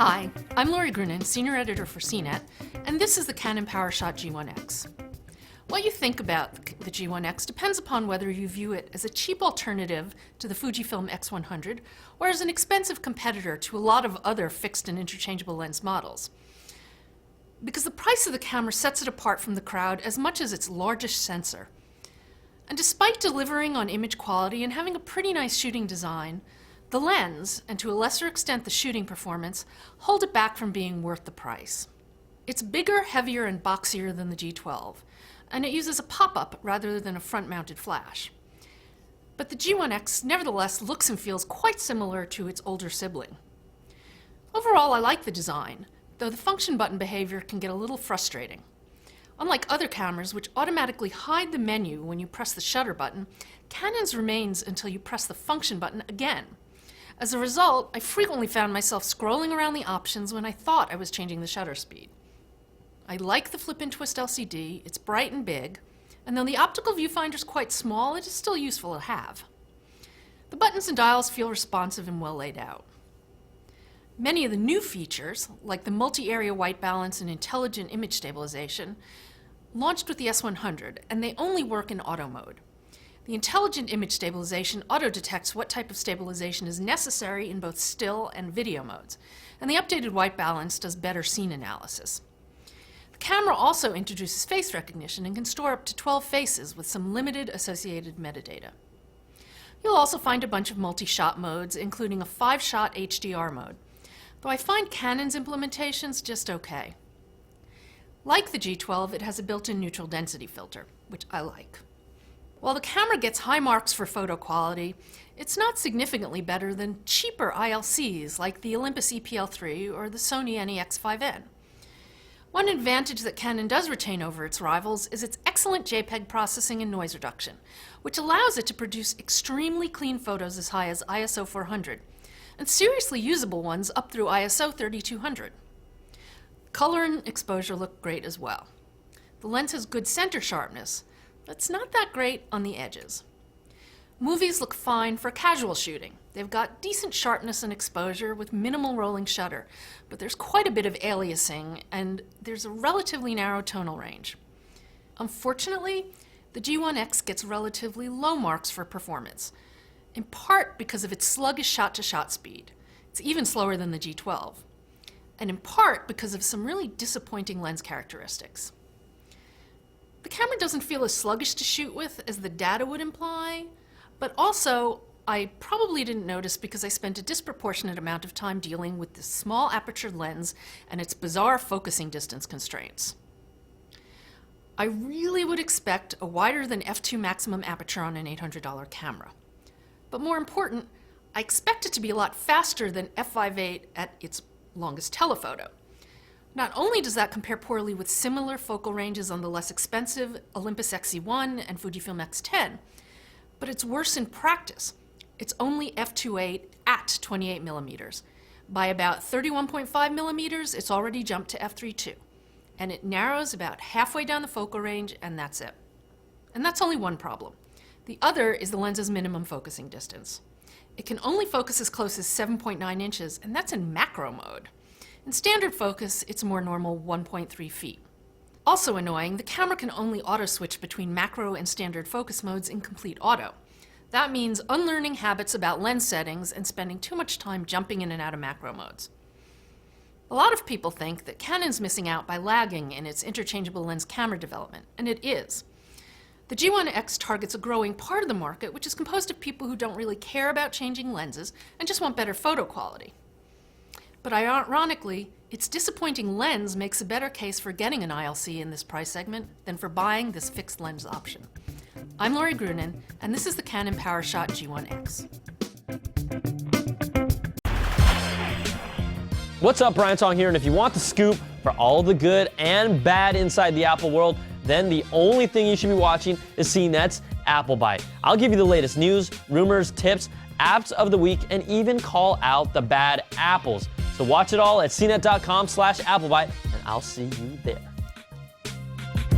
Hi, I'm Lori Grunin, Senior Editor for CNET, and this is the Canon Powershot G1 X. What you think about the G1 X depends upon whether you view it as a cheap alternative to the Fujifilm X100 or as an expensive competitor to a lot of other fixed and interchangeable lens models. Because the price of the camera sets it apart from the crowd as much as its largest sensor. And despite delivering on image quality and having a pretty nice shooting design, the lens, and to a lesser extent the shooting performance, hold it back from being worth the price. It's bigger, heavier, and boxier than the G12, and it uses a pop-up rather than a front-mounted flash. But the G1 X nevertheless looks and feels quite similar to its older sibling. Overall, I like the design, though the function button behavior can get a little frustrating. Unlike other cameras, which automatically hide the menu when you press the shutter button, Canon's remains until you press the function button again. As a result, I frequently found myself scrolling around the options when I thought I was changing the shutter speed. I like the flip and twist LCD, it's bright and big, and though the optical viewfinder is quite small, it is still useful to have. The buttons and dials feel responsive and well laid out. Many of the new features, like the multi-area white balance and intelligent image stabilization, launched with the S100, and they only work in auto mode. The intelligent image stabilization auto-detects what type of stabilization is necessary in both still and video modes, and the updated white balance does better scene analysis. The camera also introduces face recognition and can store up to 12 faces with some limited associated metadata. You'll also find a bunch of multi-shot modes, including a 5-shot HDR mode, though I find Canon's implementations just okay. Like the G12, it has a built-in neutral density filter, which I like. While the camera gets high marks for photo quality, it's not significantly better than cheaper ILCs like the Olympus EPL3 or the Sony NEX5N. One advantage that Canon does retain over its rivals is its excellent JPEG processing and noise reduction, which allows it to produce extremely clean photos as high as ISO 400, and seriously usable ones up through ISO 3200. Color and exposure look great as well. The lens has good center sharpness, but it's not that great on the edges. Movies look fine for casual shooting. They've got decent sharpness and exposure with minimal rolling shutter, but there's quite a bit of aliasing and there's a relatively narrow tonal range. Unfortunately, the G1 X gets relatively low marks for performance, in part because of its sluggish shot-to-shot speed. It's even slower than the G12, and in part because of some really disappointing lens characteristics. The camera doesn't feel as sluggish to shoot with as the data would imply, but also I probably didn't notice because I spent a disproportionate amount of time dealing with this small aperture lens and its bizarre focusing distance constraints. I really would expect a wider than f2 maximum aperture on an $800 camera. But more important, I expect it to be a lot faster than f5.8 at its longest telephoto. Not only does that compare poorly with similar focal ranges on the less expensive Olympus XE1 and Fujifilm X10, but it's worse in practice. It's only f2.8 at 28 millimeters. By about 31.5 millimeters, it's already jumped to f3.2, and it narrows about halfway down the focal range, and that's it. And that's only one problem. The other is the lens's minimum focusing distance. It can only focus as close as 7.9 inches, and that's in macro mode. In standard focus, it's a more normal 1.3 feet. Also annoying, the camera can only auto-switch between macro and standard focus modes in complete auto. That means unlearning habits about lens settings and spending too much time jumping in and out of macro modes. A lot of people think that Canon's missing out by lagging in its interchangeable lens camera development, and it is. The G1 X targets a growing part of the market, which is composed of people who don't really care about changing lenses and just want better photo quality. But ironically, its disappointing lens makes a better case for getting an ILC in this price segment than for buying this fixed lens option. I'm Lori Grunin, and this is the Canon Powershot G1 X. What's up, Brian Tong here, and if you want the scoop for all the good and bad inside the Apple world, then the only thing you should be watching is CNET's Apple Bite. I'll give you the latest news, rumors, tips, apps of the week, and even call out the bad apples. So watch it all at cnet.com/AppleBite, and I'll see you there.